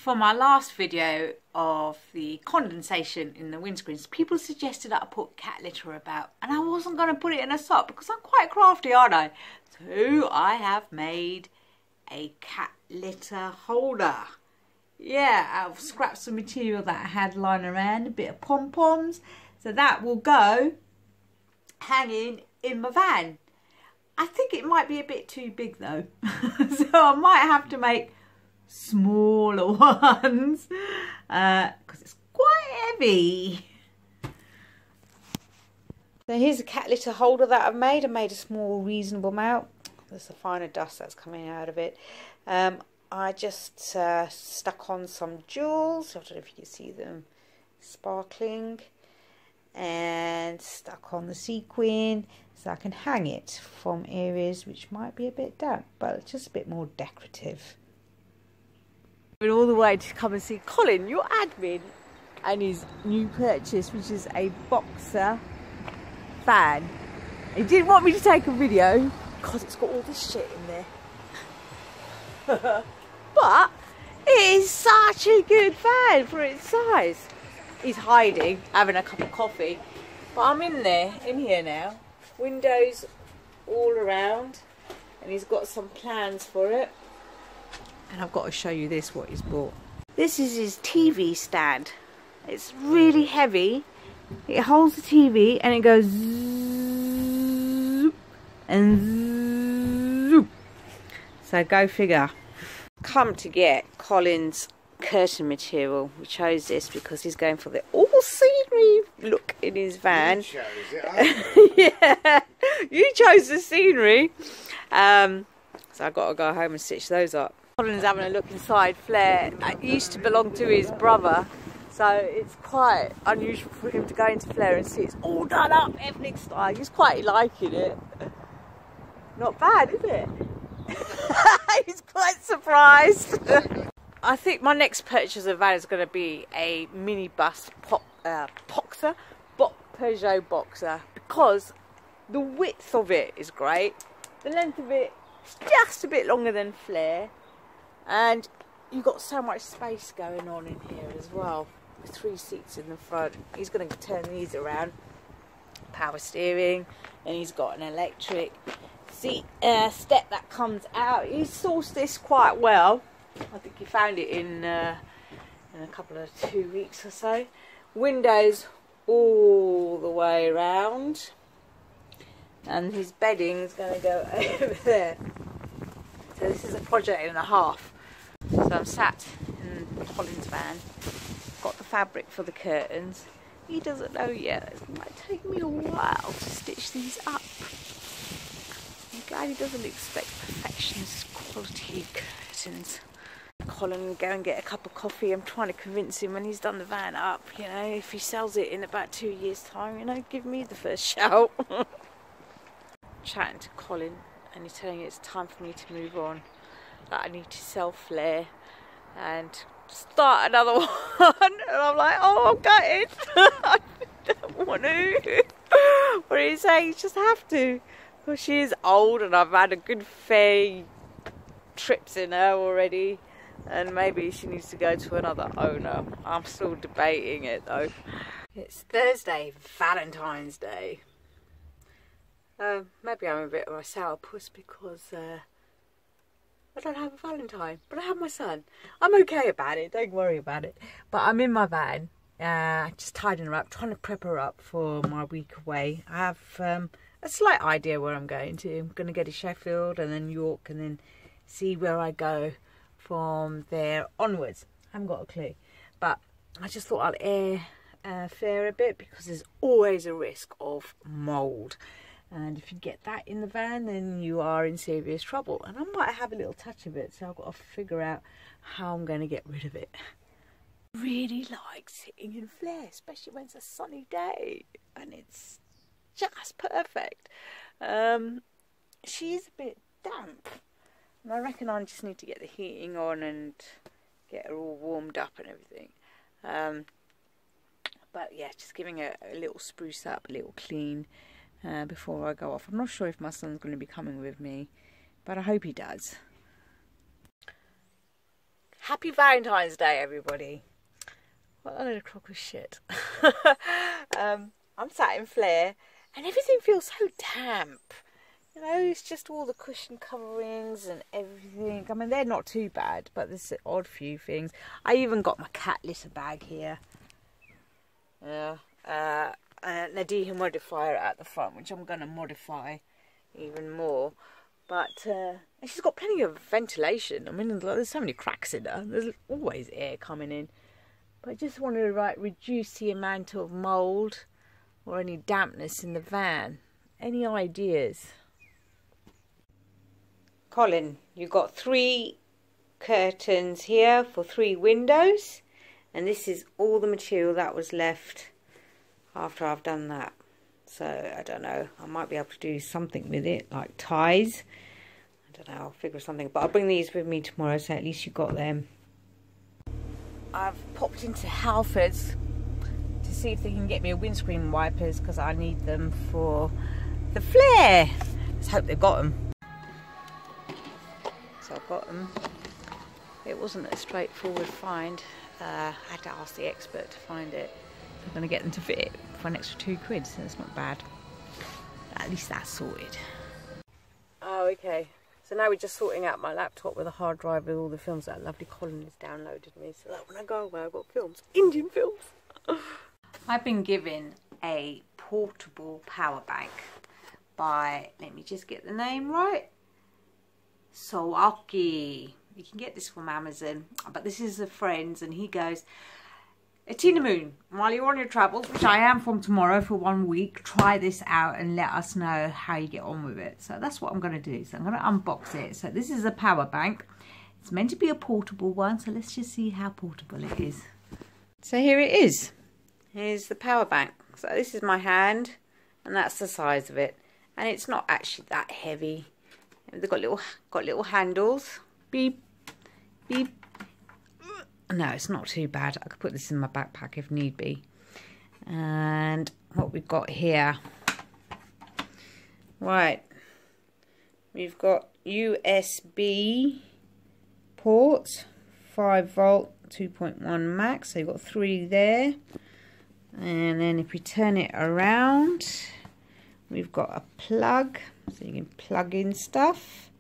For my last video of the condensation in the windscreens, people suggested that I put cat litter about, and I wasn't going to put it in a sock because I'm quite crafty, aren't I? So I have made a cat litter holder. Yeah, I've scrapped some material that I had lying around, a bit of pom-poms, so that will go hanging in my van. I think it might be a bit too big though, so I might have to make smaller ones because it's quite heavy. So here's a cat litter holder that I've made. I made a small reasonable amount. There's the finer dust that's coming out of it. I just stuck on some jewels. I don't know if you can see them sparkling, and stuck on the sequin so I can hang it from areas which might be a bit damp, but just a bit more decorative. All the way to come and see Colin, your admin, and his new purchase, which is a Boxer fan. He didn't want me to take a video because it's got all this shit in there. But it is such a good fan for its size. He's hiding, having a cup of coffee. But I'm in here now. Windows all around. And he's got some plans for it. And I've got to show you this, what he's bought. This is his TV stand. It's really heavy. It holds the TV and it goes zoop and zoop. So go figure. Come to get Colin's curtain material. We chose this because he's going for the all scenery look in his van. You chose it, yeah, you chose the scenery. So I've got to go home and stitch those up. Colin's having a look inside Flair. It used to belong to his brother, so it's quite unusual for him to go into Flair and see it's all done up ethnic style. He's quite liking it. Not bad, is it? He's quite surprised. I think my next purchase of van is going to be a minibus Peugeot Boxer, because the width of it is great, the length of it is just a bit longer than Flair, and you've got so much space going on in here as well, with 3 seats in the front. He's going to turn these around, power steering, and he's got an electric seat step that comes out. He's sourced this quite well. I think he found it in a couple of 2 weeks or so. Windows all the way around, and his bedding's going to go over there. So this is a project and a half. So I'm sat in Colin's van, got the fabric for the curtains. He doesn't know yet. It might take me a while to stitch these up. I'm glad he doesn't expect perfectionist quality curtains. Colin will go and get a cup of coffee. I'm trying to convince him when he's done the van up, you know, if he sells it in about 2 years' time, you know, give me the first shout. Chatting to Colin, and he's telling me it's time for me to move on, that I need to sell Flair and start another one. And I'm like, oh, I'm gutted. I don't want to. What are you saying? You just have to. Well, she is old and I've had a good fair trips in her already, and maybe she needs to go to another owner. I'm still debating it though. It's Thursday, Valentine's Day. Maybe I'm a bit of a sourpuss because I don't have a Valentine, but I have my son. I'm okay about it, don't worry about it. But I'm in my van, just tidying her up, trying to prep her up for my week away. I have a slight idea where I'm going to. I'm going to go to Sheffield and then York and then see where I go from there onwards. I haven't got a clue, but I just thought I'll air Flair a bit because there's always a risk of mould, and if you get that in the van then you are in serious trouble, and I might have a little touch of it, so I've got to figure out how I'm going to get rid of it. I really like sitting in Flair, especially when it's a sunny day and it's just perfect. She's a bit damp, and I reckon I just need to get the heating on and get her all warmed up and everything. But yeah, just giving her a little spruce up, a little clean before I go off. I'm not sure if my son's going to be coming with me, but I hope he does. Happy Valentine's Day, everybody. What a load of crock of shit. I'm sat in Flare and everything feels so damp. You know, it's just all the cushion coverings and everything. I mean, they're not too bad, but there's an odd few things. I even got my cat litter bag here. Yeah. And a dehumidifier at the front, which I'm going to modify even more. But and she's got plenty of ventilation. I mean, there's so many cracks in her. There's always air coming in. But I just want to reduce the amount of mould or any dampness in the van. Any ideas? Colin, you've got 3 curtains here for 3 windows. And this is all the material that was left after I've done that. So, I don't know, I might be able to do something with it, like ties. I don't know, I'll figure something. But I'll bring these with me tomorrow, so at least you've got them. I've popped into Halfords to see if they can get me a windscreen wipers, because I need them for the Flare. Let's hope they've got them. So I've got them. It wasn't a straightforward find. I had to ask the expert to find it. I'm going to get them to fit for an extra £2, so that's not bad. At least that's sorted. Oh, okay. So now we're just sorting out my laptop with a hard drive with all the films that lovely Colin has downloaded me. So that when I go away, I've got films. Indian films. I've been given a portable power bank by, let me just get the name right, Soaki. You can get this from Amazon, but this is a friend's, and he goes, Tina Moon, while you're on your travels, which I am from tomorrow for 1 week, try this out and let us know how you get on with it. So that's what I'm going to do. So I'm going to unbox it. So this is a power bank. It's meant to be a portable one, so let's just see how portable it is. So here it is. Here's the power bank. So this is my hand, and that's the size of it. And it's not actually that heavy. They've got little handles. Beep, beep. No, it's not too bad. I could put this in my backpack if need be. And what we've got here. Right. We've got USB ports. 5 volt, 2.1 max. So you've got 3 there. And then if we turn it around, we've got a plug. So you can plug in stuff.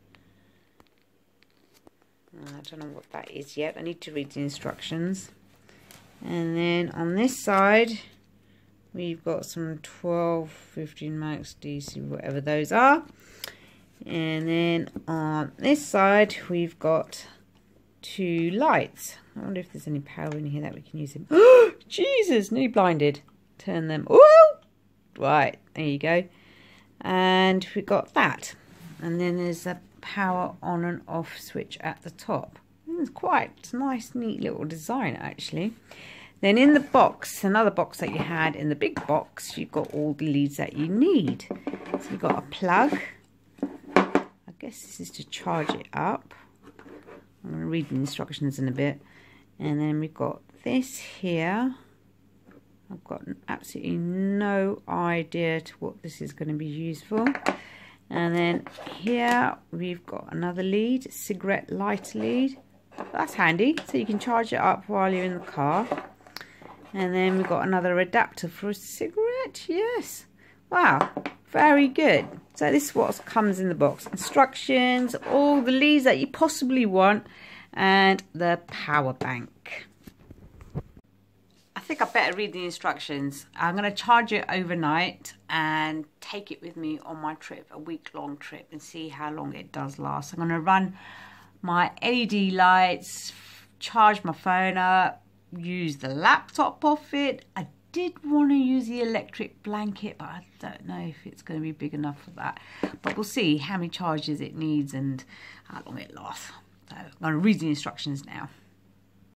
I don't know what that is yet. I need to read the instructions. And then on this side, we've got some 12, 15 max DC, whatever those are. And then on this side, we've got 2 lights. I wonder if there's any power in here that we can use them. Oh, Jesus, nearly blinded. Turn them. Oh, right, there you go. And we got that. And then there's a power on and off switch at the top. It's quite a nice, neat little design, actually. Then in the box, another box that you had in the big box, you've got all the leads that you need. So you've got a plug. I guess this is to charge it up. I'm going to read the instructions in a bit. And then we've got this here. I've got absolutely no idea to what this is going to be used for. And then here we've got another lead, cigarette lighter lead. That's handy, so you can charge it up while you're in the car. And then we've got another adapter for a cigarette. Yes. Wow, very good. So this is what comes in the box. Instructions, all the leads that you possibly want, and the power bank. I think I better read the instructions. I'm going to charge it overnight and take it with me on my trip, a week-long trip, and see how long it does last. I'm going to run my LED lights, charge my phone up, use the laptop off it. I did want to use the electric blanket, but I don't know if it's going to be big enough for that. But we'll see how many charges it needs and how long it lasts. So I'm going to read the instructions now.